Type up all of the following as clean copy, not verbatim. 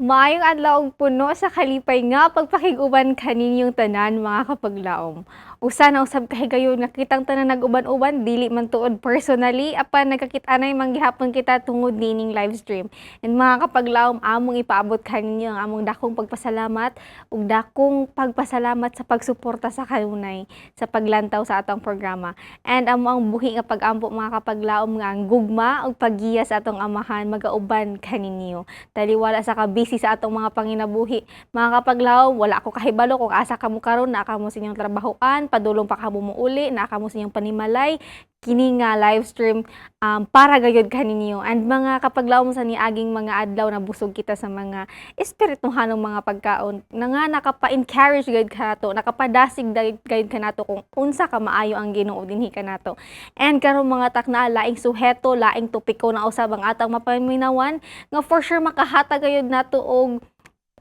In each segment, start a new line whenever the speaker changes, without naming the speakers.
Maayong adlaw ug puno sa kalipay nga pagpakig-uban kaninyong tanan mga kapaglaom. Usa na usab kahigayon nga kitang tanan nag-uban-uban dili man tuod personally apan nagkakit-anay manggihapon kita tungod nining live stream. And mga kapaglaom among ipaabot kaninyo ang among dakong pagpasalamat ug dakong pagpasalamat sa pagsuporta sa kanunay sa paglantaw sa atong programa. And amo ang buhi nga pag-ampo mga kapaglaom nga ang gugma ug paggiya sa atong amahan magauban kaninyo. Taliwala sa busy sa atong mga panginabuhi. Mga kapaglaw, wala ako kahibalo kung asa kamo karon, naa kamo sa inyong trabahoan, padulong pa kamo muuli, naa kamo sa inyong panimalay, kini nga live stream para gayud kaninyo. And mga kapaglaw mo sa niaging mga adlaw na busog kita sa mga espirituhanong mga pagkaon na nga nakapa-encourage gayud kanato, nakapadasig gayud kanato kung unsa ka maayo ang Ginoo dinhi kanato. And karon mga takna laing suheto, laing topiko na usab ang atang mapaminawan nga for sure makahatag gayud nato og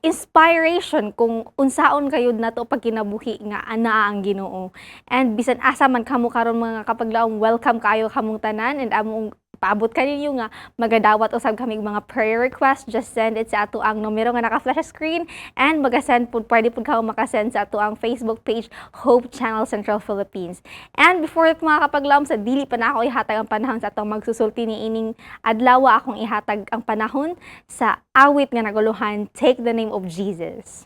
inspiration kung unsaon kayod nato pag kinabuhi nga anaa ang Ginoo. And bisan asa man kamo karon mga kapaglaom, welcome kayo kamong tanan and among paabot kaninyo nga magadawat usab kami mga prayer request, just send it sa ato ang numero nga naka-flash screen and magasend pud pwede pud ka makasend sa ato ang Facebook page Hope Channel Central Philippines. And before it mga kapaglaom, sa dili pa na ako ihatag ang panahon sa atong magsusulti ni ining adlaw, akong ihatag ang panahon sa awit nga naguluhan, Take the Name of Jesus.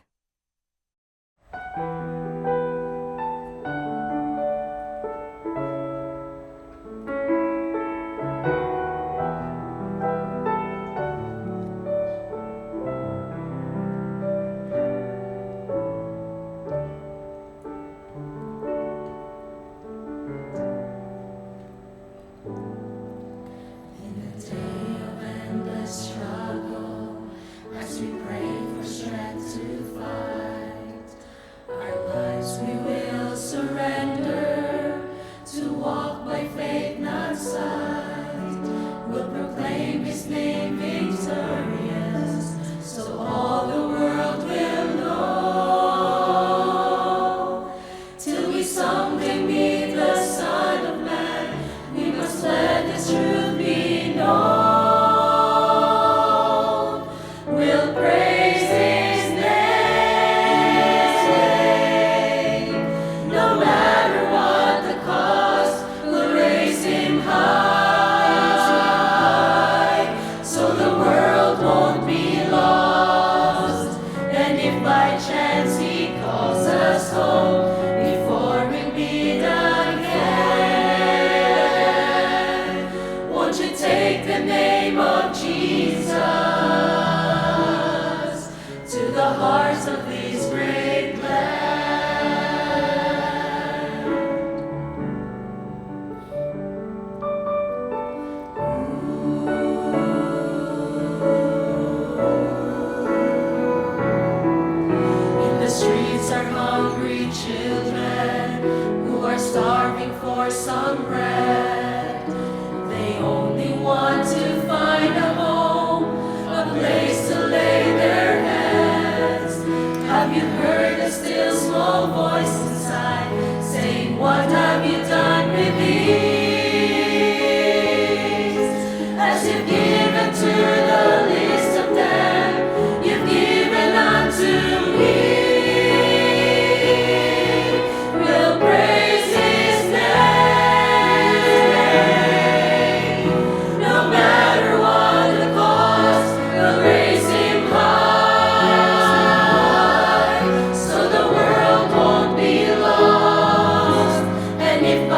And if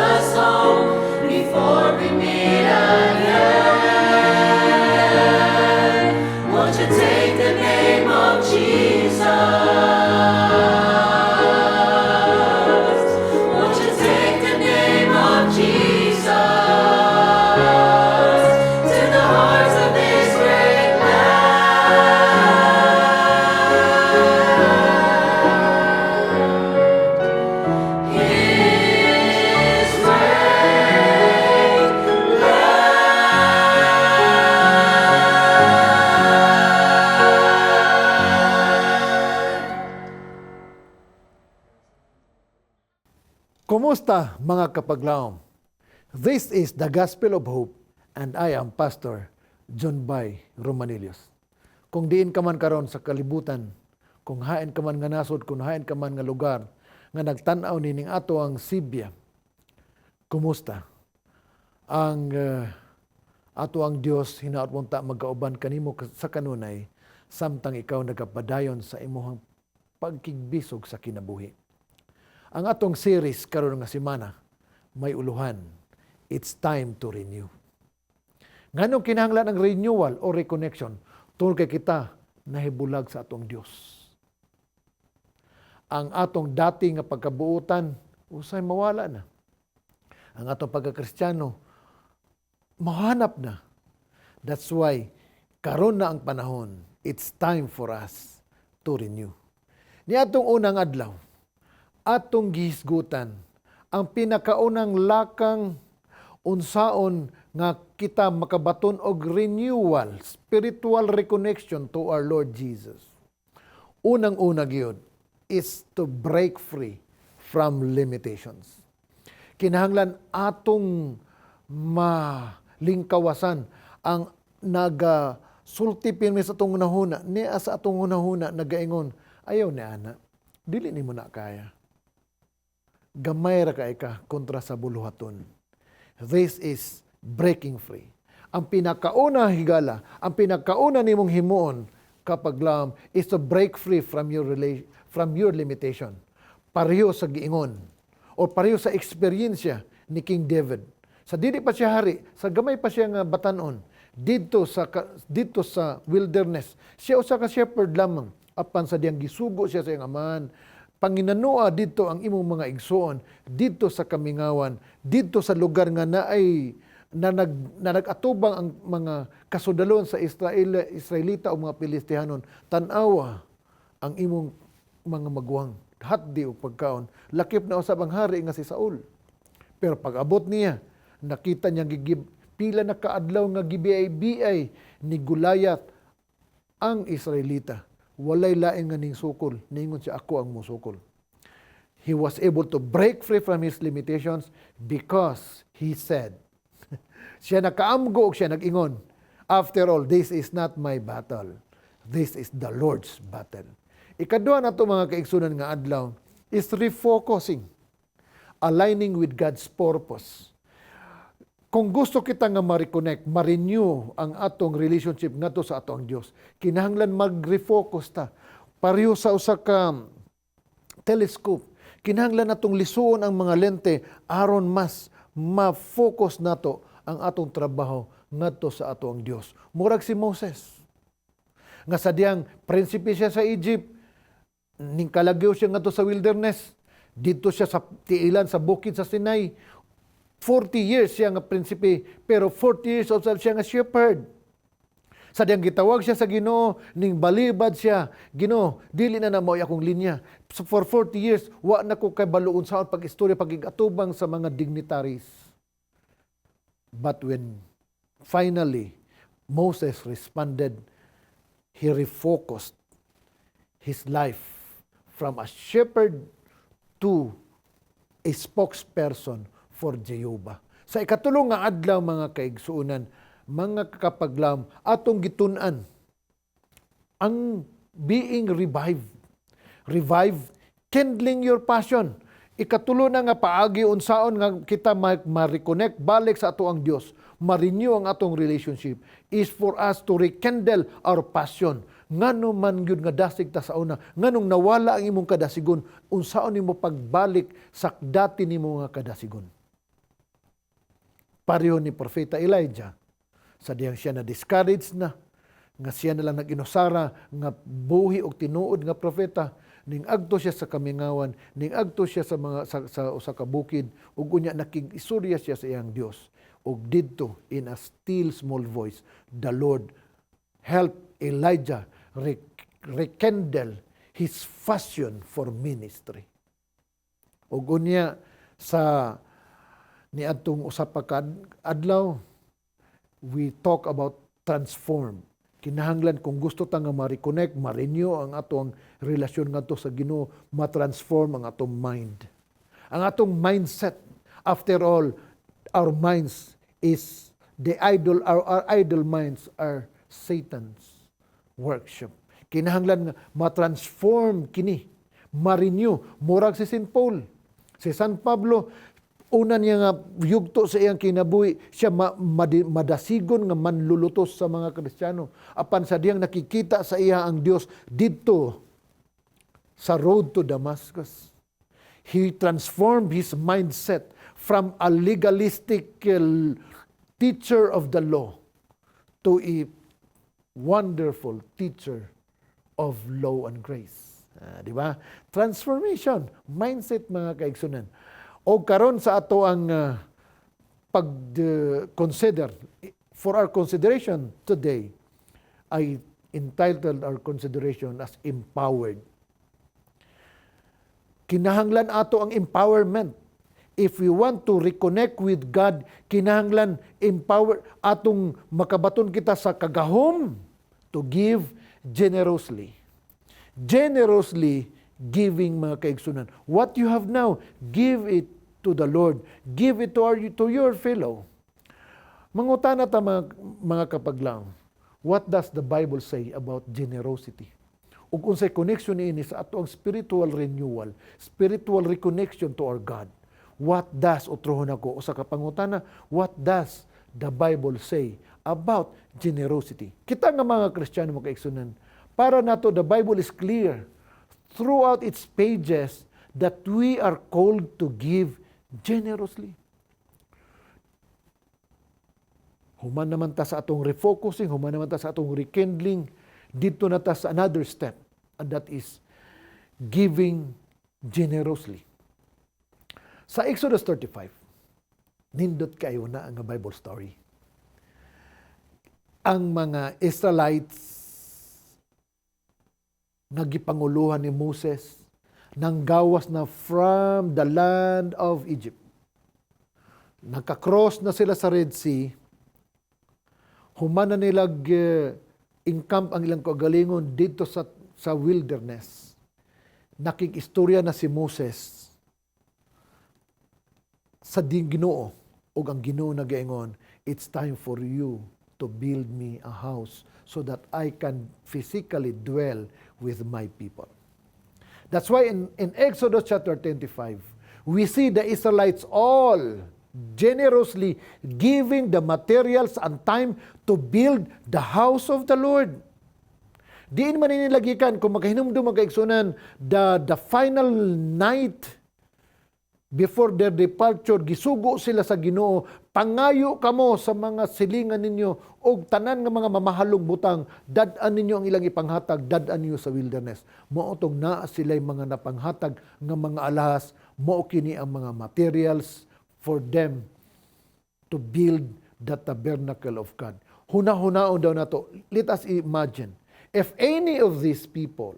us home before we meet again. Won't you take the name of Jesus? Won't you take the name of Jesus to the hearts of this great land? His great
Kumusta mga kapaglaom? This is the Gospel of Hope and I am Pastor John Bay Romanilios. Kung diin ka man karon sa kalibutan, kung hain ka man nga nasod, kung hain ka man nga lugar, nga nagtanaw nining ato ang Sibya, kumusta? Ang ato ang Dios hinaot mong ta magkauban kanimo sa kanunay, samtang ikaw nagapadayon sa imuhang pagkigbisog sa kinabuhi. Ang atong series karon nga semana may uluhan, it's time to renew. Nganong kinahanglan ang renewal o reconnection tungod kay kita nahibulag sa atong Dios. Ang atong dati nga pagkabuutan usay mawala na. Ang atong pagkakristyano mahanap na. That's why karon na ang panahon, it's time for us to renew. Ni atong unang adlaw, atong gihisgutan ang pinakaunang lakang unsaon nga kita makabaton og renewal, spiritual reconnection to our Lord Jesus. Unang-una gyud is to break free from limitations. Kinahanglan atong malingkawasan ang sultipin mi sa atong hunahuna, niya sa atong hunahuna nagaingon, ayaw ni ana, dili nimo na kaya. Gamay ra kay ka kontra sa buluhaton. This is breaking free. Ang pinakauna higala, ang pinakauna nimong himuon kapag lam is to break free from your limitation. Pareho sa giingon o pareho sa eksperyensya ni King David. Sa dili pa siya hari, sa gamay pa siya nga batanon, dito sa wilderness, siya usa ka shepherd lamang apan sa diyang gisugo siya sa iyang amahan. Panginanua dito ang imong mga igsoon, dito sa kamingawan, dito sa lugar nga nagatubang ang mga kasudalon sa Israelita o mga Pilistihanon, tanawa ang imong mga magwang, hatdi o pagkaon, lakip na usab ang hari nga si Saul. Pero pag abot niya, nakita niya pila na kaadlaw nga gibiay-biay ni Goliath ang Israelita. Walay lain nga ning sukol, ningon siya ako ang musukol. He was able to break free from his limitations because he said, siya nakaamgo og siya nag-ingon, after all, this is not my battle. This is the Lord's battle. Ikaduha na ito mga kaigsunan nga adlaw is refocusing, aligning with God's purpose. Kung gusto kita nga ma-reconnect, ma-renew ang atong relationship ngadto sa atong Dios, kinahanglan mag-refocus ta. Pareho sa usa ka telescope, kinahanglan natong lisuon ang mga lente aron mas ma-focus nato ang atong trabaho ngadto sa atong Dios. Murag si Moses nga sadyang prinsipe siya sa Egypt, ning kalagyo siya ngadto sa wilderness, dito siya sa tiilan sa bukid sa Sinai. 40 years siya nga prinsipe, pero 40 years old siya nga shepherd. Sa diyang gitawag siya sa Ginoo, ning balibad siya, Ginoo, dili na mao akong linya. So for 40 years, wa na ko kay baluon sa pag-istorya, pag-igatubang sa mga dignitaries. But when finally Moses responded, he refocused his life from a shepherd to a spokesperson for Jehovah. Sa ikatulong nga adlaw mga kaigsuunan, mga kakapaglam, atong gitun-an ang being revived. Revive, kindling your passion. Ikatulo na nga paagi unsaon nga kita ma-reconnect balik sa ato ang Dios, ma-renew ang atong relationship is for us to rekindle our passion. Ngano man gyud nga dasig ta sa una, nganong nawala ang imong kadasigon, unsaon nimo pagbalik sa dati nimo nga kadasigon. pareho ni Propeta Elijah. Sa diyang siya na discouraged na, nga siya na lang nag-inusara, nga buhi o tinuod nga propeta, ning agto siya sa kamingawan, ning agto siya sa mga sa usa ka bukid, ug unya nakig-isurya siya sa iyang Dios. Ug didto in a still small voice, the Lord helped Elijah rekindle his passion for ministry. Ug unya sa niadtong usa pa ka adlaw, we talk about transform. Kinahanglan kung gusto ta nga ma-reconnect, ma-renew ang atong relasyon ngadto sa Ginoo, ma-transform ang atong mind. Ang atong mindset, after all, our minds is the idol, our idol minds are Satan's workshop. Kinahanglan nga ma-transform kini, ma-renew, murag si St. Paul. Si San Pablo, una niya nga yugto sa iyang kinabuhi, siya madasigon nga manlulutos sa mga Kristiyano. Apan sa diyang nakikita sa iya ang Dios dito sa road to Damascus. He transformed his mindset from a legalistic teacher of the law to a wonderful teacher of law and grace. Di ba? Transformation, mindset mga kaigsunan. O karon sa ato ang pag-consider, for our consideration today, I entitled our consideration as empowered. Kinahanglan ato ang empowerment. If we want to reconnect with God, kinahanglan empower atong makabaton kita sa kagahom to give generously. Generously giving mga kaigsunan. What you have now, give it to the Lord. Give it to your fellow. Mangutana ta mga kapaglaw, what does the Bible say about generosity? Ug unsay connection ini sa ato ang spiritual renewal, spiritual reconnection to our God. What does, utrohon ako, usa ka pangutana, what does the Bible say about generosity? Kita nga mga Kristiyano mga kaigsunan, para nato the Bible is clear throughout its pages that we are called to give generously. Human naman ta sa atong refocusing, human naman ta sa atong rekindling, dito na ta sa another step, and that is giving generously. Sa Exodus 35, nindot kayo na ang Bible story. Ang mga Israelites nagipanguluhan ni Moses nang gawas na from the land of Egypt. Nakakross na sila sa Red Sea. Human na nilag incamp ang ilang kagalingon dito sa wilderness. Nakikistorya na si Moses sa Ginoo o ang Ginoo nagaingon, it's time for you to build me a house so that I can physically dwell with my people. That's why in Exodus chapter 25, we see the Israelites all generously giving the materials and time to build the house of the Lord. Diin man inilagikan kung makahinumdum magkaigsunan the final night before their departure, gisugo sila sa Ginoo, pangayo kamo sa mga silingan ninyo og tanan nga mga mamahalong butang, dad-an ninyo ang ilang ipanghatag, dad-an ninyo sa wilderness. Mao tong naa sila'y mga napanghatag nga mga alahas, mao kini ang mga materials for them to build the tabernacle of God. Huna-hunaon daw nato. Let us imagine, if any of those people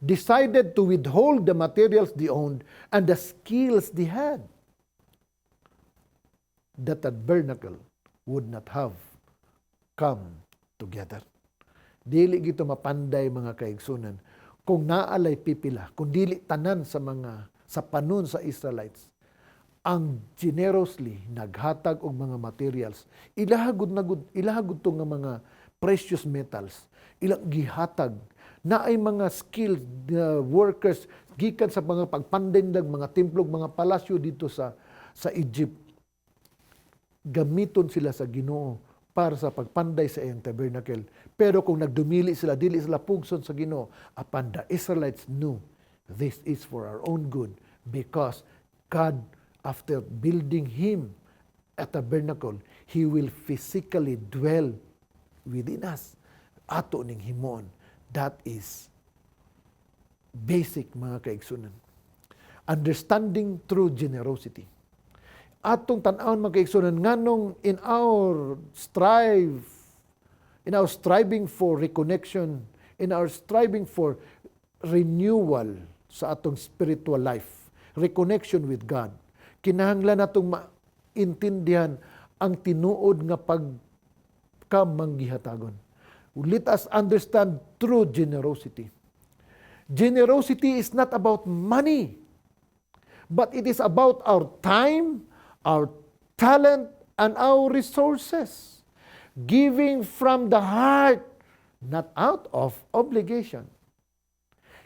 decided to withhold the materials they owned and the skills they had, the tabernacle would not have come together. Dili gito mapanday mga kaigsunan. Kung naalay pipila, kung dili tanan sa panon sa Israelites, ang generously naghatag og mga materials, ilahagod to nga mga precious metals, ilang gihatag na ay mga skilled workers gikan sa mga pagpandindag, mga templog, mga palasyo dito sa Egypt. Gamiton sila sa Ginoo para sa pagpanday sa iyang tabernacle. Pero kung nagdumili sila, dili sila pugson sa Ginoo, apan the Israelites knew this is for our own good because God after building him a tabernacle, he will physically dwell within us. Ato ning himon. That is basic, mga kaigsunan. Understanding true generosity. Atong tan-awon, mga kaigsunan, nganong in our striving for reconnection, in our striving for renewal sa atong spiritual life, reconnection with God, kinahanglan natong maintindihan ang tinuod nga pagkamanggihatagon. Let us understand true generosity. Generosity is not about money, but it is about our time, our talent, and our resources. Giving from the heart, not out of obligation.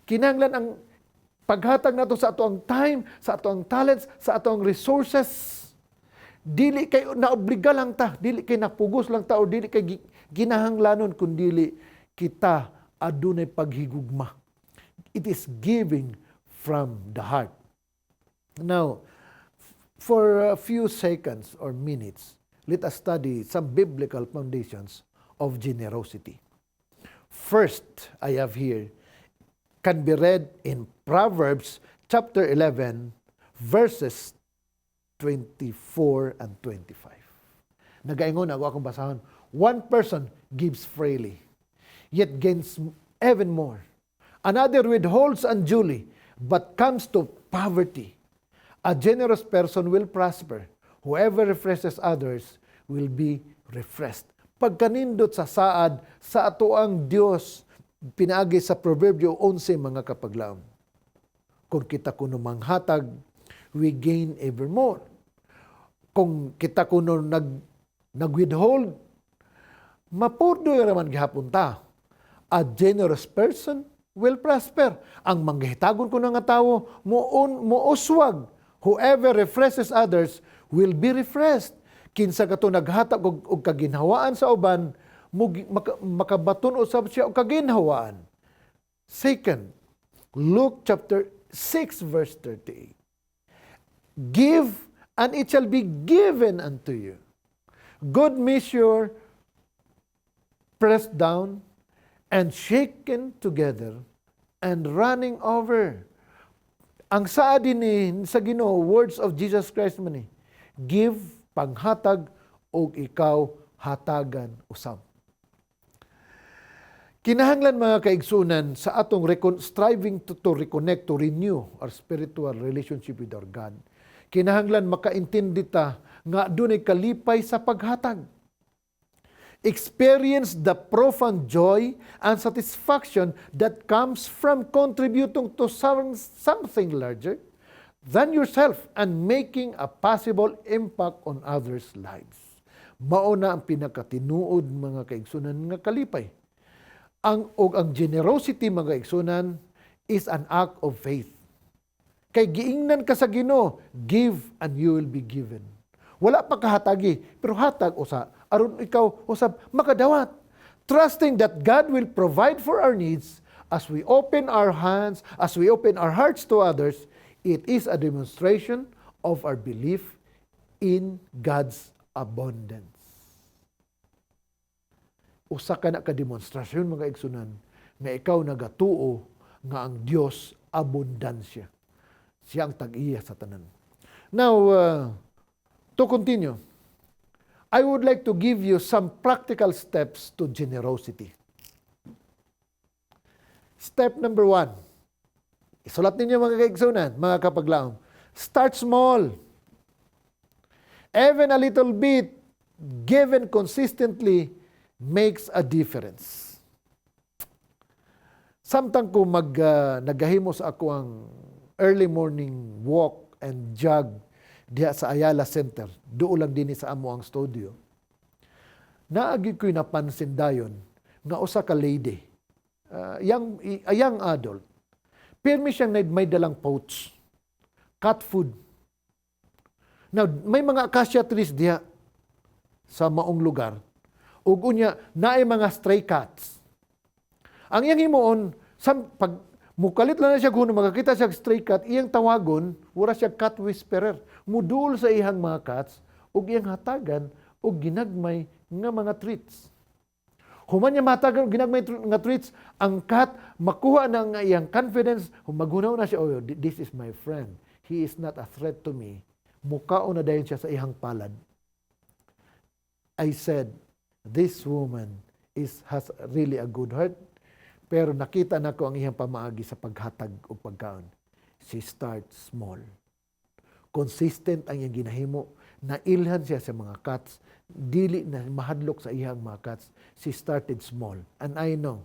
Kinahanglan ang paghatag nato sa ato ang time, sa ato ang talents, sa ato ang resources. Dili kay naobliga lang ta, dili kay napugos lang ta, o dili kay ginahanglanon, kundili kita adunay paghigugma. It is giving from the heart. Now, for a few seconds or minutes, let us study some biblical foundations of generosity. First, I have here, can be read in Proverbs chapter 11, verses 24 and 25. Nagaingon ako akong basahon. One person gives freely, yet gains even more. Another withholds unduly, but comes to poverty. A generous person will prosper. Whoever refreshes others will be refreshed. Pagkanindot sa saad, sa atoang Diyos, pinaagi sa Proverbio 11, mga kapaglaom. Kung kita kuno manghatag, we gain ever more. Kung kita kuno nag-withhold, mapurdoy raman gihapon ta. A generous person will prosper. Ang manggihitagon ko nga tawo, muuswag. Whoever refreshes others will be refreshed. Kinsa kato naghatag og kaginhawaan sa uban, makabaton usab siya og kaginhawaan. Second, Luke chapter 6 verse 38. Give, and it shall be given unto you. Good measure, pressed down, and shaken together, and running over. Ang saad din sa Ginoo, words of Jesus Christ man ni, give, panghatag, o ikaw hatagan usab. Kinahanglan, mga kaigsunan, sa atong striving to reconnect, to renew our spiritual relationship with our God. Kinahanglan makaintindi ta nga dunay kalipay sa paghatag. Experience the profound joy and satisfaction that comes from contributing to something larger than yourself and making a possible impact on others' lives. Mauna ang pinakatinuod, mga kaigsunan, nga kalipay. Ang generosity, mga kaigsunan, is an act of faith. Kay giingnan ka sa Ginoo, give and you will be given. Wala pa kahatagi, pero hatag usa, aron ikaw usab makadawat. Trusting that God will provide for our needs as we open our hands, as we open our hearts to others, it is a demonstration of our belief in God's abundance. Usa ka na ka-demonstrasyon, mga igsunan, nga ikaw nagatuo nga ang Dios abundansya. Siya ang tag-iya sa tanan. Now, to continue, I would like to give you some practical steps to generosity. Step number 1. Isulat ninyo, mga kaigsunan, mga kapaglaom. Start small. Even a little bit, given consistently, makes a difference. Samtang ko nagahimos ako ang early morning walk and jog diha sa Ayala Center, doon lang din sa amo ang studio. Naagi ko'y napansin dayon nga usa ka lady, young adult, pirmi siyang may dalang pouch, cat food. Now, may mga acacia trees diha sa maong lugar, ug unya naay mga stray cats. Ang iyang himuon, pag Mukalit lang na siya kuno makakita siya og stray cat, iyang tawagon, wala siya cat whisperer. Mudul sa iyang mga cats ug iyang hatagan og ginagmay nga mga treats. Human niya matagan og ginagmay nga treats, ang cat makuha na nga iyang confidence, maghunaw na siya, oh, this is my friend. He is not a threat to me. Mukao na dayon siya sa iyang palad. I said, this woman has really a good heart. Pero nakita na ko ang iyang pamaagi sa paghatag o pagkaon. She starts small. Consistent ang iyang ginahimo. Nailhan siya sa mga cats. Dili na mahadlok sa iyang mga cats. She started small. And I know,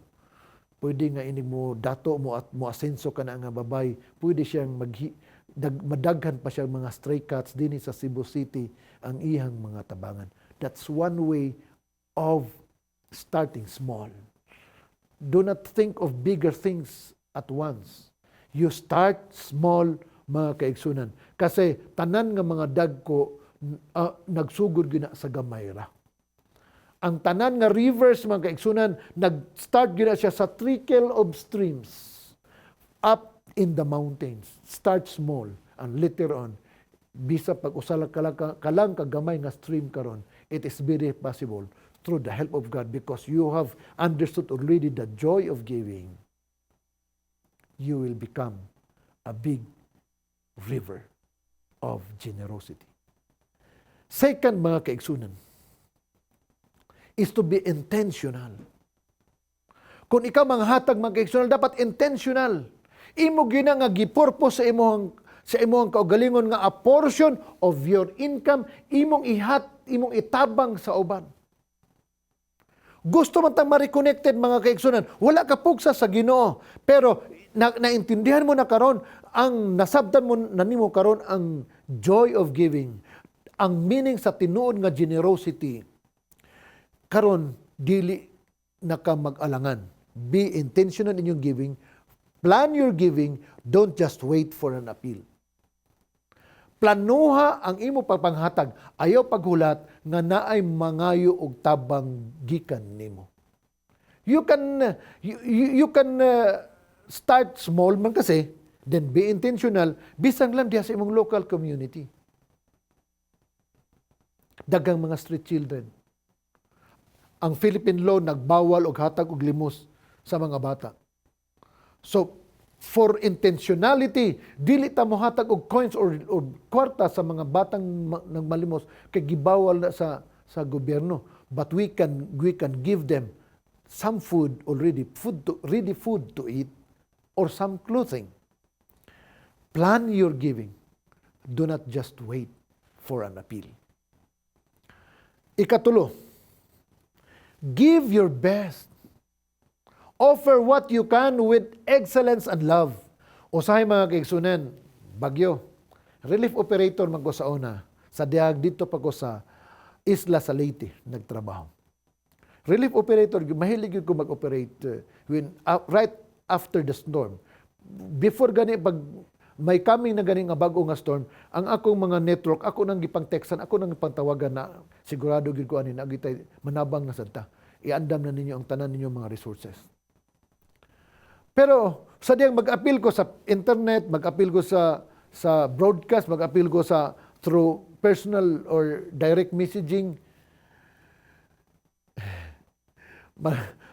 pwede nga inig mo dato mo at mo asenso ka na nga babay. Pwede siyang madaghan pa siyang mga stray cats din sa Cebu City ang iyang mga tabangan. That's one way of starting small. Do not think of bigger things at once. You start small, mga kaigsunan. Kasi tanan nga mga dagko nagsugod gina sa gamay ra. Ang tanan nga rivers, mga kaigsunan, nag-start gina siya sa trickle of streams up in the mountains. Start small and later on, bisa pag usala kalang kagamay nga stream karon, it is very possible through the help of God, because you have understood already the joy of giving, you will become a big river of generosity. Second, mga kaigsunan, is to be intentional. Kung ikaw manghatag, mga kaigsunan, dapat intentional. Imo gina nga gipurpose sa imong kaugalingon nga a portion of your income imong itabang sa uban. Gusto man tang ma-reconnected, mga kaigsunan. Wala ka pugsa sa Ginoo. Pero naintindihan mo na karon, ang nasabtan mo na nimo karon ang joy of giving. Ang meaning sa tinuod nga generosity. Karon dili na ka mag-alangan. Be intentional in your giving. Plan your giving. Don't just wait for an appeal. Planuha ang imo pagpanghatag. Ayaw paghulat nga naay mangayo og tabang gikan nimo. You can start small man kasi, then be intentional, bisang lang diha sa imong local community. Dagang mga street children. Ang Philippine law nagbawal og hatag og limos sa mga bata. So, for intentionality, dili ta mo hatag og coins or kwarta sa mga batang nagmalimos kay gibawal na sa gobyerno, but we can give them some food already, ready food to eat, or some clothing. Plan your giving. Do not just wait for an appeal. Ikatulo, give your best. Offer what you can with excellence and love. Usahay, mga kaigsunan, Bagyo, relief operator man ko sa una. Sa diag dito pa ko sa Isla Salete nagtrabaho. Relief operator, mahilig ko mag-operate right after the storm. Before gani, pag may coming na gani nga bago nga storm, ang akong mga network, ako nang gipang-textan, ako nang gipang-tawagan na sigurado gid ko ani nagitay manabang na sadta. Iandam na ninyo ang tanan ninyo mga resources. Pero sa diyang mag-appeal ko sa internet, mag-appeal ko sa broadcast, mag-appeal ko sa through personal or direct messaging,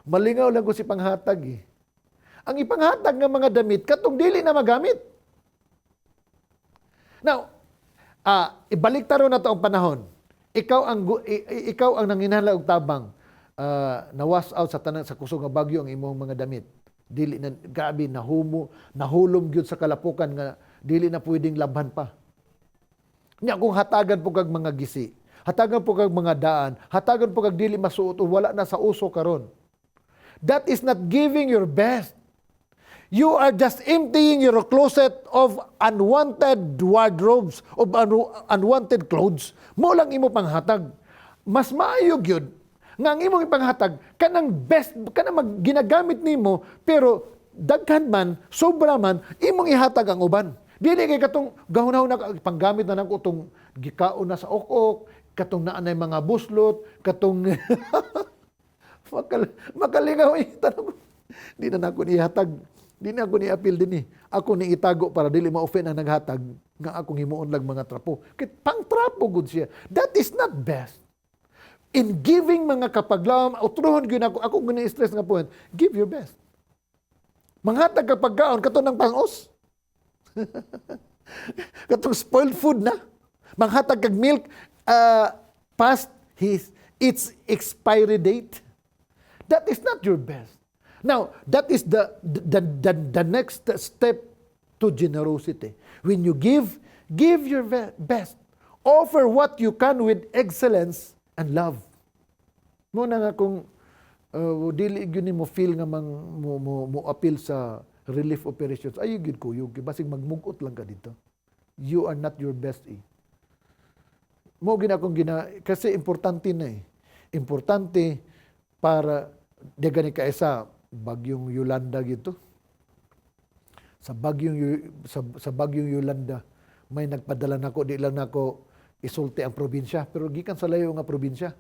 malingaw lang ko si panghatag eh. Ang ipanghatag ng mga damit, katong dili na magamit. Now, ibalik taro na to ang panahon. Ikaw ang nanginahanglan og tabang, nawas out sa tanan sa kusog nga bagyo ang imong mga damit. Dili na grabe nahulom gyud sa kalapukan nga dili na pwedeng labhan pa. Nya kung hatagan po kag mga gisi, hatagan po kag mga daan, hatagan po kag dili masuot o wala na sa uso karon. That is not giving your best. You are just emptying your closet of unwanted wardrobes, of unwanted clothes. Mo lang imo panghatag. Mas maayo gyud nga ang imong ipanghatag kanang best, kanang ginagamit nimo, pero daghan man, sobra man, imong ihatag ang uban. Dili kay katong gahunahon na panggamit na nako tong gikaon na sa ok-ok, katong naanay mga buslot, katong makalingaw tanong. Di na nako ihatag. Di na ako ni-appeal din Ako ni itago para dili ma-offend ang naghatag nga akong himuon lang mga trapo. Kit pang trapo gud siya. That is not best. In giving mga kapaglawom, utruhon gyud ako gani-stress nga point, give your best. Manghatag ka pagkaon kato ng pangos. Katong spoiled food na. Manghatag kag milk past its expiry date. That is not your best. Now, that is the next step to generosity. When you give your best. Offer what you can with excellence and love. Muna nga kung dili gyud mo feel nga mo appeal sa relief operations, ay gyud ko yung basig magmugot lang ka dito. You are not your best Mo kasi importante na Importante para di gani kaisa bagyong Yolanda gito. Sa bagyong Yolanda may nagpadala nako di lang nako isulti ang probinsya pero gikan sa layo nga probinsya.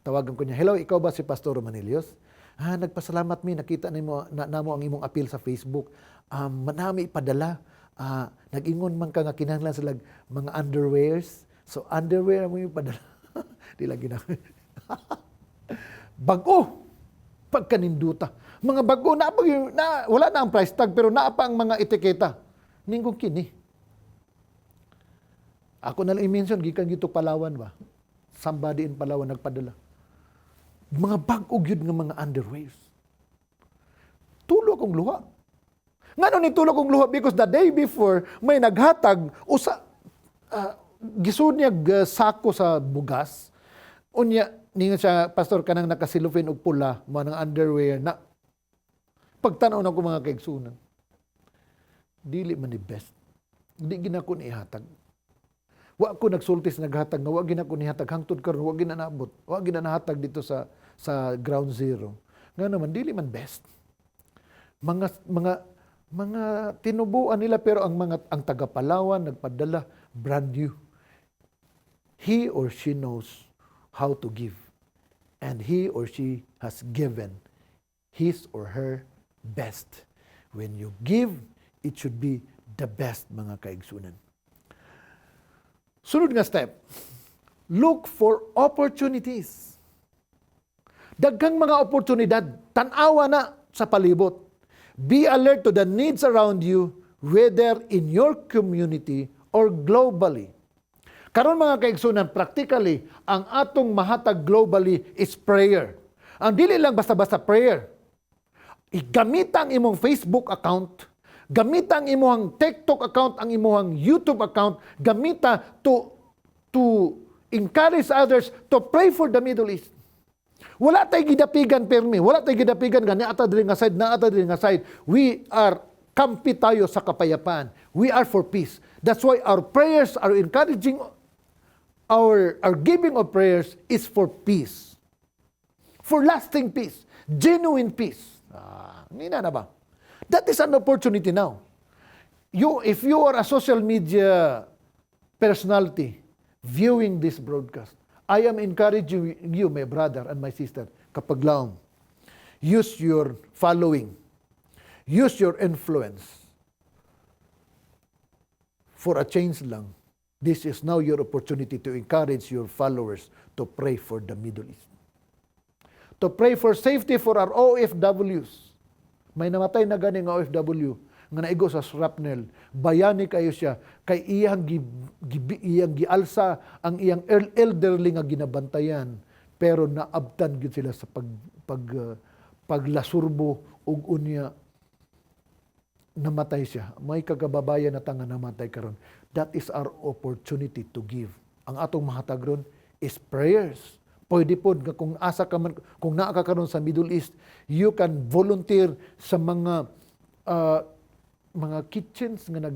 Tawagan ko niya, "Hello, ikaw ba si Pastor Romanilios? Nagpasalamat mi nakita nimo namo ang imong appeal sa Facebook. Manami ipadala. Nag-ingon man ka nga kinahanglan sila mga underwears. So underwear mo ipadala." Di lagi na. Bago pagkaninduta. Mga bago na wala na ang price tag pero naa pa ang mga etiketa. Ningkong kini. Ako na lang i-mention gikan gito Palawan ba. Somebody in Palawan nagpadala. Mga bago gyud nga mga underwears. Tulo akong luha. Ngano ni tulo akong luha because the day before may naghatag gisunyag sako sa bugas. Unya ningon siya, "Pastor, kanang nakasilupin og pula, mga underwear na." Pagtanaw na ko mga kaigsunan. Dili man ni best. Di ginako ni ihatag. Wa ko nagsultis naghatag nga wa ginako ni hatag hangtod karon wa ginanaabot. Wa ginanahatag dito sa ground zero. Nga naman dili man best. Mga tinubuan nila pero ang taga Palawan nagpadala brand new. He or she knows how to give. And he or she has given his or her best. When you give, it should be the best, mga kaigsunan. Sunod nga step, look for opportunities. Daghang mga oportunidad, tan-awa na sa palibot. Be alert to the needs around you, whether in your community or globally. Karon mga kaigsunan, practically, ang atong mahatag globally is prayer. Ang dili lang basta-basta prayer. Gamita ang imong Facebook account, gamita ang imong TikTok account, ang imong YouTube account, gamita to encourage others to pray for the Middle East. Wala tay gidapigan permi, wala tay gidapigan gani ata diri nga side. We are kampi tayo sa kapayapaan. We are for peace. That's why our prayers are encouraging our giving of prayers is for peace. For lasting peace, genuine peace. Nina na ba? That is an opportunity now. If you are a social media personality viewing this broadcast, I am encouraging you, my brother and my sister, kapag laom, use your following, use your influence for a change lang. This is now your opportunity to encourage your followers to pray for the Middle East. To pray for safety for our OFWs. May namatay na ganing OFW nga naigo sa shrapnel. Bayani kayo siya kay iyang gialsa ang iyang elderly nga ginabantayan pero naabtan gyud sila sa paglasurbo ug unya namatay siya. May kagababayan na tanga namatay karon. That is our opportunity to give. Ang atong mahatag ron is prayers. Pwede po kung asa ka man, kung naa ka karon sa Middle East, you can volunteer sa mga kitchens nga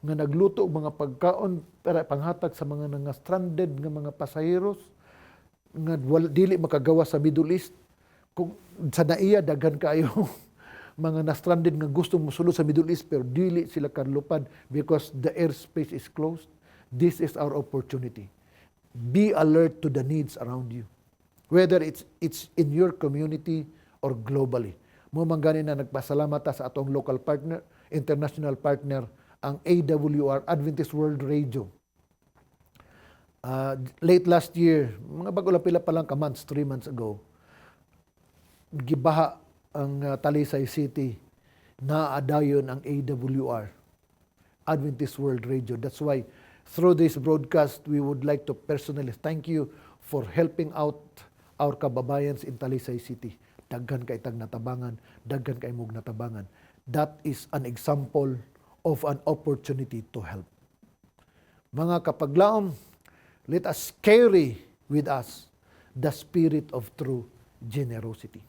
nagluto og mga pagkaon para panghatag sa mga stranded nga mga pasaheros nga dili makagawa sa Middle East. Kung sa naiya daghan kayo mga na-stranded nga gusto mosulod sa Middle East pero dili sila kanlupad because the airspace is closed. This is our opportunity. Be alert to the needs around you. Whether it's in your community or globally. Mo man gani na nagpasalamat ta sa atong local partner, international partner, ang AWR, Adventist World Radio. Late last year, mga bago lang pila pa lang ka months, 3 months ago, gibaha ang Talisay City na adayon ang AWR, Adventist World Radio. That's why through this broadcast, we would like to personally thank you for helping out our kababayans in Talisay City. Daghan kay tag natabangan, daghan kay mog natabangan. That is an example of an opportunity to help. Mga kapaglaom, let us carry with us the spirit of true generosity.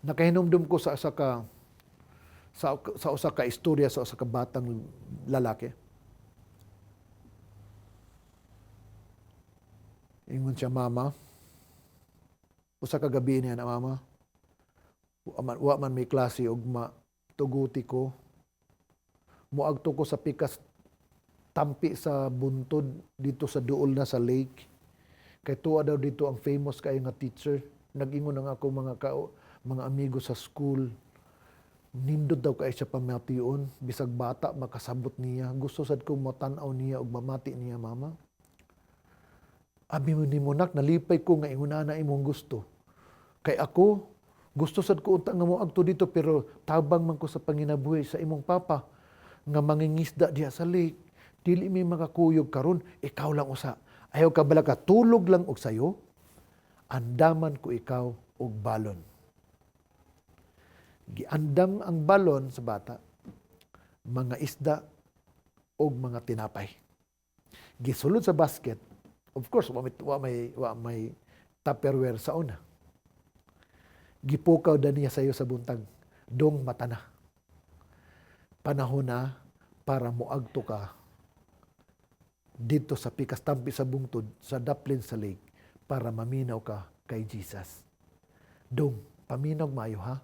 Nakahinumdum ko sa usa ka istorya sa usa ka batang lalaki. Ingon siya, mama, usa ka gabi niya na mama, wa man may klase og tuguti ko, muagto ko sa pikas tampi sa buntod dito sa duol na sa lake. Kay tuwa daw dito ang famous kayo nga teacher. Nag-ingon ang ako mga amigo sa school. Nindot daw kayo siya pamatiyon. Bisag bata, makasabot niya. Gusto sad kong matanaw niya o mamati niya, mama. Abi mo ni Monak, nalipay ko nga inguna na imong gusto. Kay ako, gusto sad ko unta nga mo agto dito pero tabang man ko sa panginabuhi sa imong papa nga mangingisda diha sa lake. Dili may makakuyog karon, ikaw lang usa. Ayaw ka bala ka tulog lang og sayo. Andaman ko ikaw og balon. Giandam ang balon sa bata, mga isda og mga tinapay. Gisulod sa basket. Of course, wa may Tupperware sa una. Gipukaw da niya sayo sa buntag. Dong mata na. Panahon na para moagto ka dito sa pikas tampi sa bungtod, sa daplin sa lake, para maminaw ka kay Jesus. Dong, paminaw mayo ha?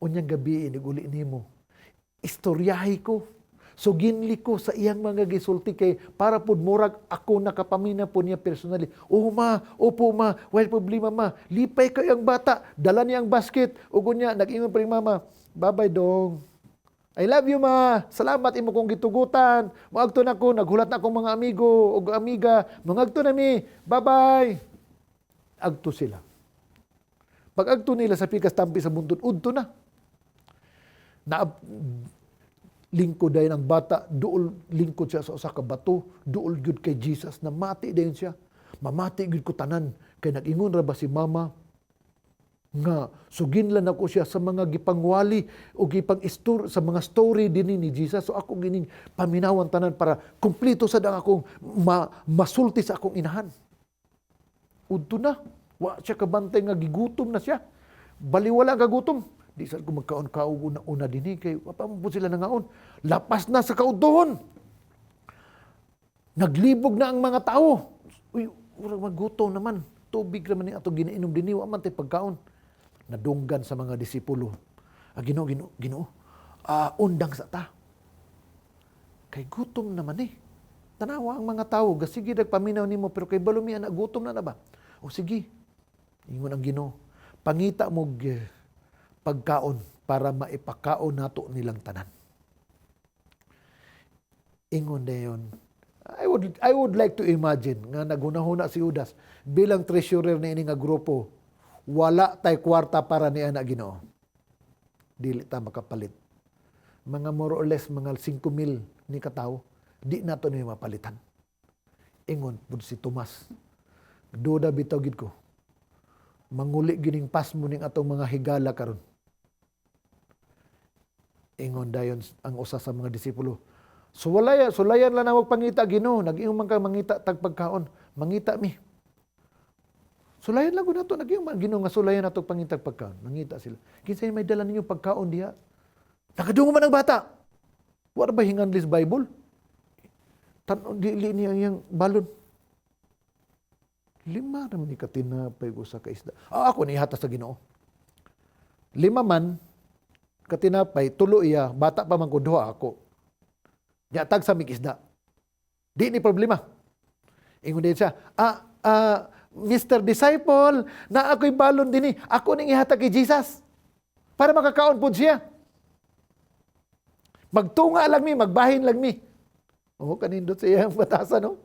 Unyang gabi iniguli nimo. Istoryahi ko. Suginli ko sa iyang mga gisulti kay para pud murag ako nakapamina po niya personally. Oh ma, opo ma, wala problema ma. Lipay kayo ang bata, dala niya ang basket. Ugo niya, nag-ingon pa rin mama, bye-bye dong. I love you ma, salamat imo kong gitugutan. Moagto na ko, naghulat na akong mga amigo o amiga. Mangagto na mi, bye-bye. Agto sila. Pag agto nila sa pikas tampi sa buntod, udto na. Lingkod dayon ang bata, duol lingkod siya sa usa ka bato, duol gyud kay Jesus na mati dayon siya. Mamati gyud ko tanan kay nag-ingon ra ba si mama nga suginlan ako siya sa mga gipangwali o sa mga story dinhi ni Jesus. So ako gining paminawan tanan para kumpleto sad ang akong masulti sa akong inahan. Udto na, wa siya kabantay nga gigutom na siya. Baliwala ka gutom. Di saan ko magkaon una din kay wapampo sila nangaon. Lapas na sa kaudohon. Naglibog na ang mga tao. Uy, urang magutom naman. Tubig naman ni ato ginainom din wa man tay pagkaon. Nadunggan sa mga disipulo. Ginoo. Undang sa ta. Kay gutom naman eh. Tanawa ang mga tao, sige nagpaminaw nimo pero kay balumian na gutom na ba? O sige. Ingon ang Ginoo. Pangita mo pagkaon para maipakaon nato nilang tanan. Ingon dayon. I would like to imagine nga naghunahuna si Judas bilang treasurer na ini nga grupo. Wala tay kwarta para niya na Ginoo. Dili ta makapalit. Mga more or less mga 5,000 ni katawo, di nato ni mapalitan. Ingon pud si Tomas. Duda bitaw gid ko. Manguli gining pasmo ning atong mga higala karon. Ingon dayon ang usa sa mga disipulo. Sulayan lang na magpangita Ginoo, nag-ingon man ka mangita tag pagkaon, mangita mi. Sulayan lang ko nato nag-ingon man Ginoo nga sulayan nato pangita pagkaon, mangita sila. Kinsay may dala ninyo pagkaon diha? Nakadungo man ang bata. Wa ba hinganlis Bible? Tan dili niya yang balon. 5 naman ni katinapay usa ka isda. Ako ni hata sa Ginoo. 5 man katinapay, tulo iya, bata pa man ko duha ako. Yatag sa mikisda. Di ni problema. Ingon din siya, Mr. Disciple, na ako'y balon din ako ning ihatag kay Jesus. Para makakaon po siya. Magtunga lang mi, magbahin lang mi. Kanindot sa iyang batasan, no?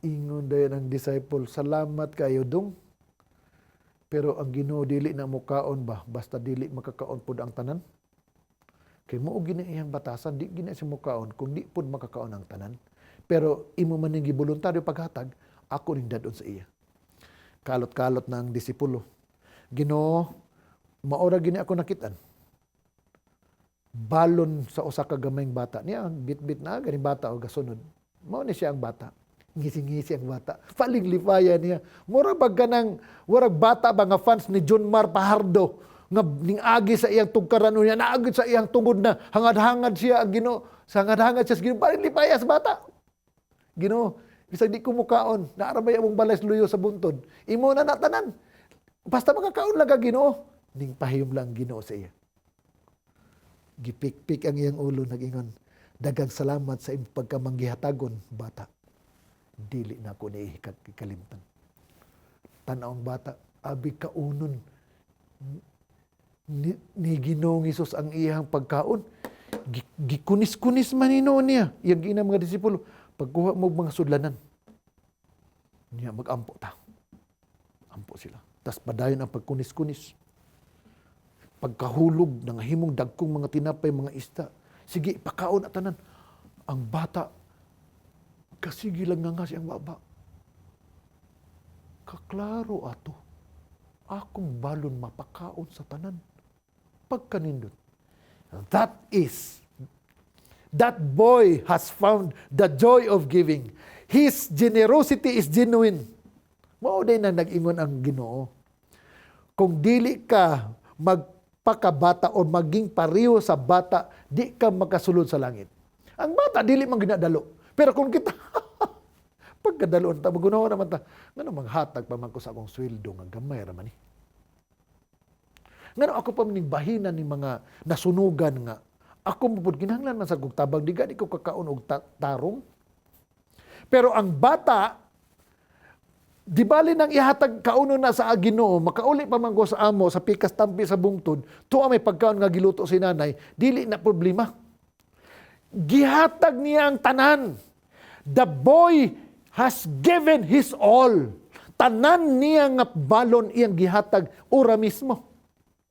Ingon dayon ang disciple, salamat kayo dong. Pero ang Ginoo dili na mo kaon ba? Basta dili makakaon pud ang tanan. Kay mao gini iyang batasan, di gina si mo kaon kung di pud makakaon ang tanan. Pero imo man ning giboluntaryo paghatag, ako ning dadon sa iya. Kalot-kalot na ang disipulo. Ginoo, maora gini ako nakitaan. Balon sa usa ka gamayng bata. Niya ang bit-bit na gani bata o gasunod. Mao ni siya ang bata. Ngisi-ngisi ang bata. Paling-lipaya niya. Mura bag ka ng, warag bata ba nga fans ni John Mar Pajardo nga ning-agi sa iyang tugkaran niya, naagid sa iyang tungod na hangad-hangad siya ang Ginoo. Sa hangad-hangad siya sa Ginoo. Paling-lipaya sa bata. Ginoo, bisag di kumukaon, naarabay among balay luyo sa buntod. Imo na natanan. Basta makakaon lang ka Ginoo. Ning pahiyom lang Ginoo sa iya. Gipik-pik ang iyang ulo, nag-ingon, dagang salamat sa iyong pagkamanggihatagon, bata. Dili na ako kalimtan. Tanaw ang bata, abi kaunon, ni Ginoong Isus ang iyang pagkaon. Gikunis-kunis manino niya. Iyang ina mga disipulo, pagkuha mo mga sudlanan, niya mag-ampo ta. Ampo sila. Tas padayon ang pagkunis-kunis. Pagkahulog ng himong dagkong mga tinapay, mga ista. Sige, pakaon at tanan. Ang bata, kasigi lang nga siyang baba. Kaklaro ato, akong balon mapakaon sa tanan. Pagkanindot. That boy has found the joy of giving. His generosity is genuine. Mao din na nag-ingon ang Ginoo. Kung dili ka magpakabata o maging pariho sa bata, di ka makasulod sa langit. Ang bata, dili man ginadalo. Pero kung kita, pagkadaloon ta, magunawa naman ta, nga maghatag pa man ko sa akong sweldo, nga gamay raman ni. Nga ako pa maning bahinan ni mga nasunugan nga, ako mapod kinahanglan man sa kong tabang, di gani ko kakaon og tarong. Pero ang bata, di bali nang ihatag kauno na sa Ginoo, makauli pa man ko sa amo, sa pikas tampi sa bungtod, tuwa may pagkaon nga giluto si nanay, dili na problema. Gihatag niya ang tanan. The boy has given his all. Tanan niya nga balon iyang gihatag ora mismo.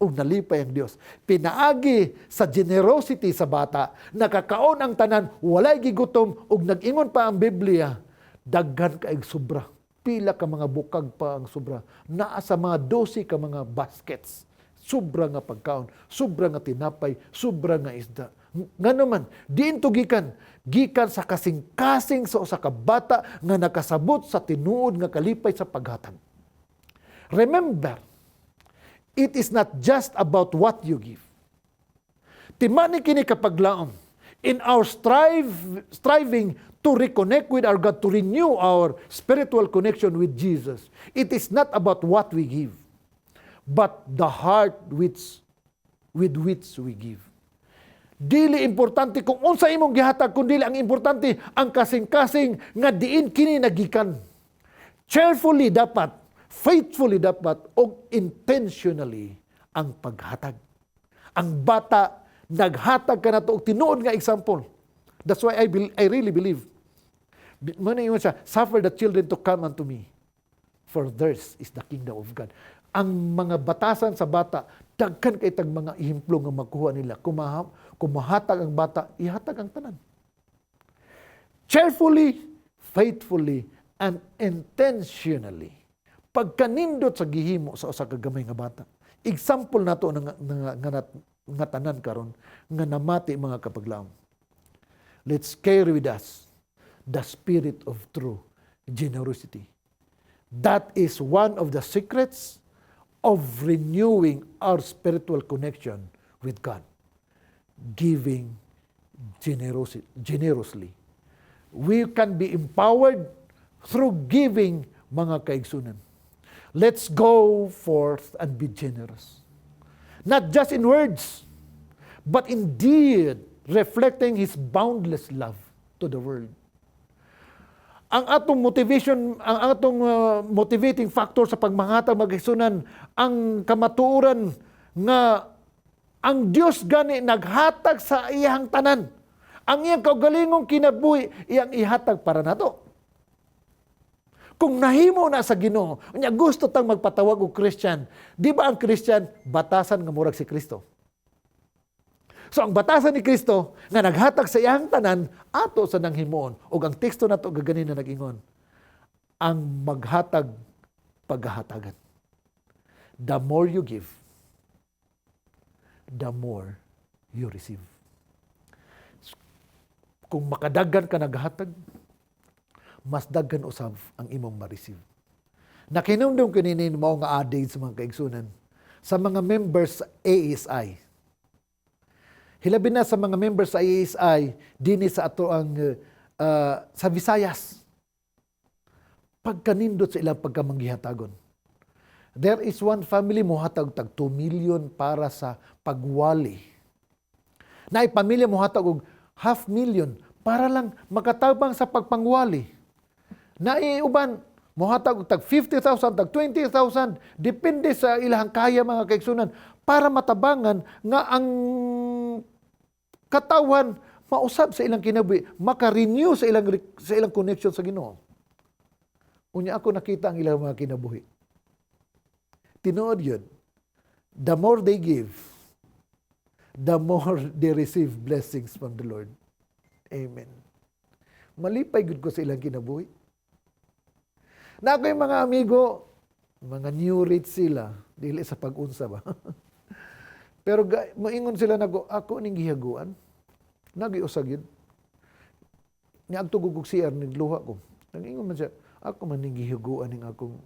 Nalipay ang Dios. Pinaagi sa generosity sa bata, nakakaon ang tanan, walay gigutom, ug nag-ingon pa ang Biblia, daghan kaig sobra. Pila ka mga bukag pa ang sobra. Naa sa mga 12 ka mga baskets. Sobra nga pagkaon, sobra nga tinapay, sobra nga isda. Nga naman, diin to gikan sa kasing-kasing sa usa ka bata nga nakasabot sa tinuod nga kalipay sa paghatag. Remember, it is not just about what you give. Timani kini kapaglaom. In our striving to reconnect with our God, to renew our spiritual connection with Jesus, it is not about what we give, but the heart with which we give. Dili importante kung unsa imong gihatag, kundi ang importante ang kasing-kasing nga diin kini nagikan. Cheerfully dapat, faithfully dapat, o intentionally ang paghatag. Ang bata, naghatag ka na to, og tinuod nga example. That's why I really believe. Muna yun siya, suffer the children to come unto me, for theirs is the kingdom of God. Ang mga batasan sa bata, dagkan kay tag mga ihemplo nga makuha nila. Kumahatag ang bata, ihatag ang tanan. Cheerfully, faithfully, and intentionally. Pagkanindot sa gihimo sa usa ka gamay nga bata. Example nato nga tanan karon nga namati mga kapaglaom. Let's carry with us the spirit of true generosity. That is one of the secrets of renewing our spiritual connection with God. Giving generously. We can be empowered through giving, mga kaigsunan. Let's go forth and be generous. Not just in words, but in deed, reflecting His boundless love to the world. ang atong motivation, ang atong motivating factor sa pagmanghatag magigsunan, ang kamatuoran nga ang Dios gani naghatag sa iyang tanan. Ang iyang kaugalingong kinabuhi, iyang ihatag para nato. Kung nahimo na sa Ginoo, unya gusto tang magpatawag og Christian, di ba ang Christian batasan nga murag si Kristo? So ang batasan ni Kristo nga naghatag sa iyang tanan ato sa nanghimuon, ug ang teksto nato gagani na nag-ingon, ang maghatag paghahatagan. The more you give, the more you receive. Kung makadaggan ka naghatag, mas daggan usab ang imong ma-receive. Nakinumdum ko nini mao nga adage sa mga kaigsunan sa mga members sa ASI. Hilabi na sa mga members sa ASI dinhi sa ato ang sa Visayas. Pagkanindot sa ilang pagkamanggihatagon. There is one family mohatag tag 2 million para sa pagwali. Naay pamilya mohatag og 500,000 para lang makatabang sa pagpangwali. Naay uban mohatag og tag 50,000, tag 20,000, depende sa ilang kaya mga kaigsunan para matabangan nga ang katawan mausab sa ilang kinabuhi, maka-renew sa ilang connection sa Ginoo. Unya ako nakita ang ilang mga kinabuhi. Tinuod yun. The more they give, the more they receive blessings from the Lord. Amen. Malipay gud ko sa ilang kinabuhi. Na ako'y mga amigo, mga new rich sila, dili sa pag-unsa ba? Pero maingon sila ako ning gihaguan. Nagiusag yun. Niagtugog og CR ning luha ko. Nangingon man siya, ako man ning gihaguan ning akong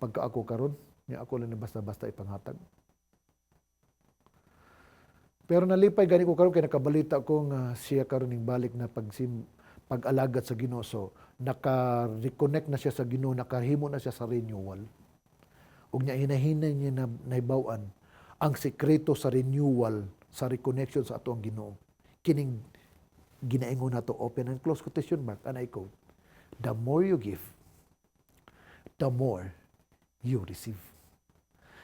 pagka ako karon, niya ako lang na basta-basta ipanghatag. Pero nalipay gani ko karon kay nakabalita ko nga siya karon ning balik na pag-alagad sa Ginoo. So naka-reconnect na siya sa Ginoo, nakahimo na siya sa renewal. Ug niya hinahinay niya na nahibaw-an ang sekreto sa renewal, sa reconnection sa ato ang Ginoo. Kining ginaingon nato, open and close quotation mark, and I quote, the more you give, the more you receive.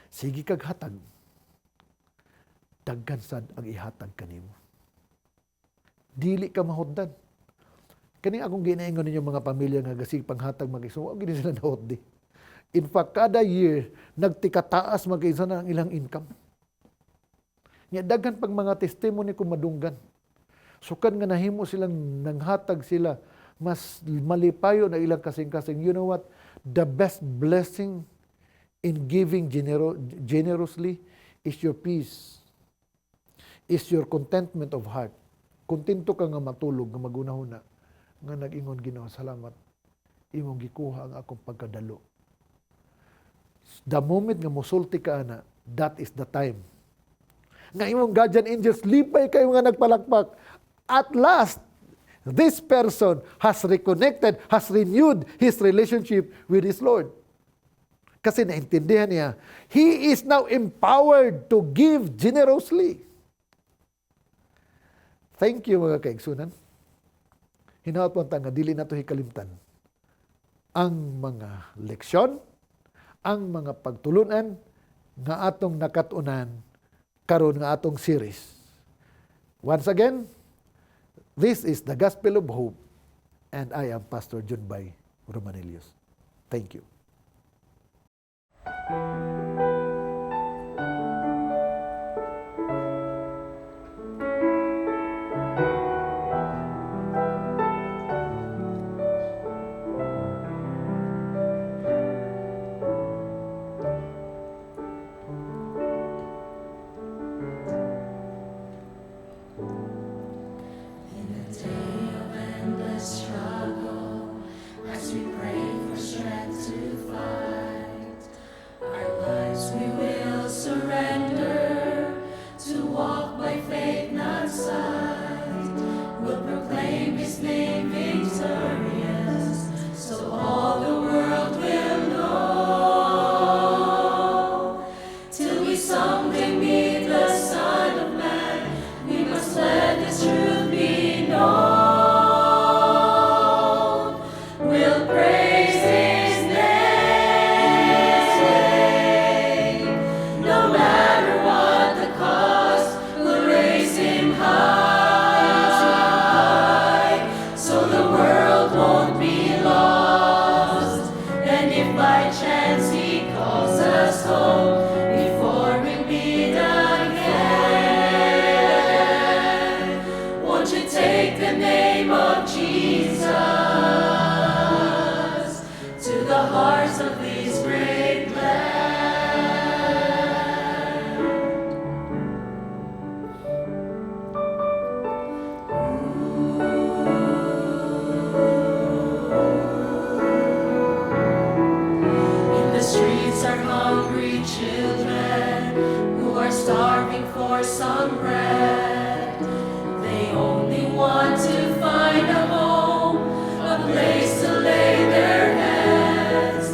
Sige kag hatag, daggan sad ang ihatag kanimo. Dili ka mahuddan. Kaning akong ginaingon ninyo mga pamilya nga gasig panghatag mag-igsoon, wa gid sila nahuddi. In fact, kada year nagtikataas mag-igsoon ang ilang income. Nya daghan pag mga testimony kung madunggan. Sukan nga nahimo silang nanghatag sila, mas malipayo na ilang kasing-kasing. You know what? The best blessing in giving generously is your peace. Is your contentment of heart. Kontento ka nga matulog, nga magunahuna, nga nag-ingon Ginoo, salamat. Imong gikuha ang akong pagkadalo. The moment nga musulti ka na, that is the time. Nga imong guardian angels, lipay kayo nga nagpalakpak. At last, this person has reconnected, has renewed his relationship with his Lord. Kasi naintindihan niya, he is now empowered to give generously. Thank you mga kaigsunan. Hinaot po nga dili nato hikalimtan ang mga leksyon, ang mga pagtulunan nga atong nakatunan karon nga atong series. Once again, this is the Gospel of Hope, and I am Pastor John Bay Romanelius. Thank you.
Struggle as we pray for strength to Jesus to the hearts of this great land. In the streets are hungry children who are starving for some bread. They only want to find a home, a place to lay their heads.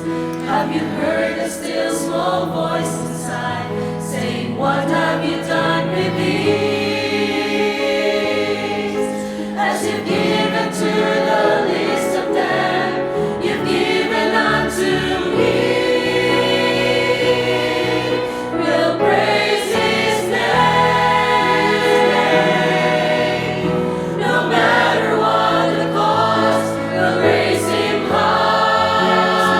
Have you heard the still small voice inside saying, what have you done with these? As you've given to the least of them, you've given unto me. We'll praise His name. No matter what the cost, we'll raise Him high,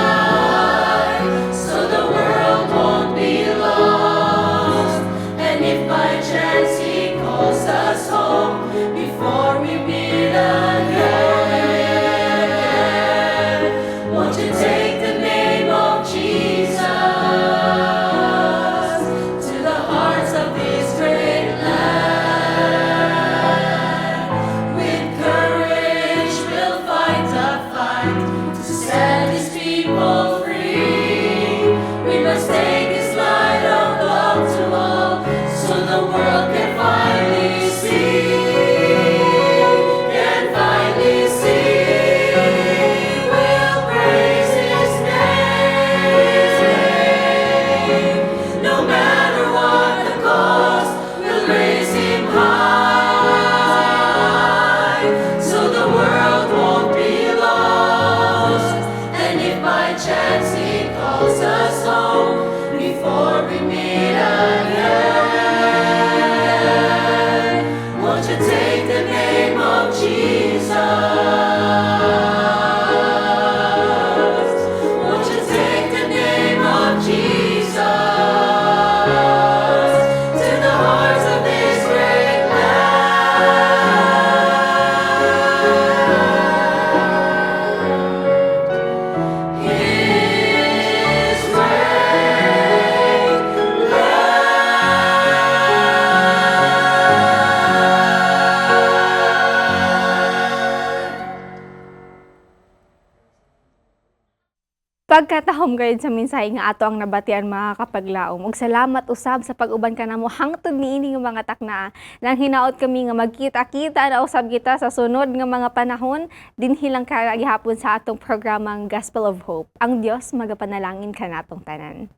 so the world won't be lost. And if by chance He calls us home before we meet again, won't you take the name of Jesus to the hearts of this great land? With courage we'll fight the fight to set His people free. We must take His light of love to all, so the world can finally see. Can finally see. We'll praise His name. No matter what the cost, we'll raise Him high, so the world won't be lost. And if by chance He calls us home before we meet again, won't you take the name of Jesus? Won't you take the name of Jesus to the hearts of this great land? His great land.
Pagkatahom gayud sa mensahe nga ato ang nabatian mga kapaglaom. Ug salamat usab sa pag-uban kanamo hangtod niini nga mga takna. Nang hinaot kami nga magkita-kita na usab kita sa sunod nga mga panahon dinhi lang kara gihapon sa atong programang Gospel of Hope. Ang Dios magapanalangin kanatong tanan.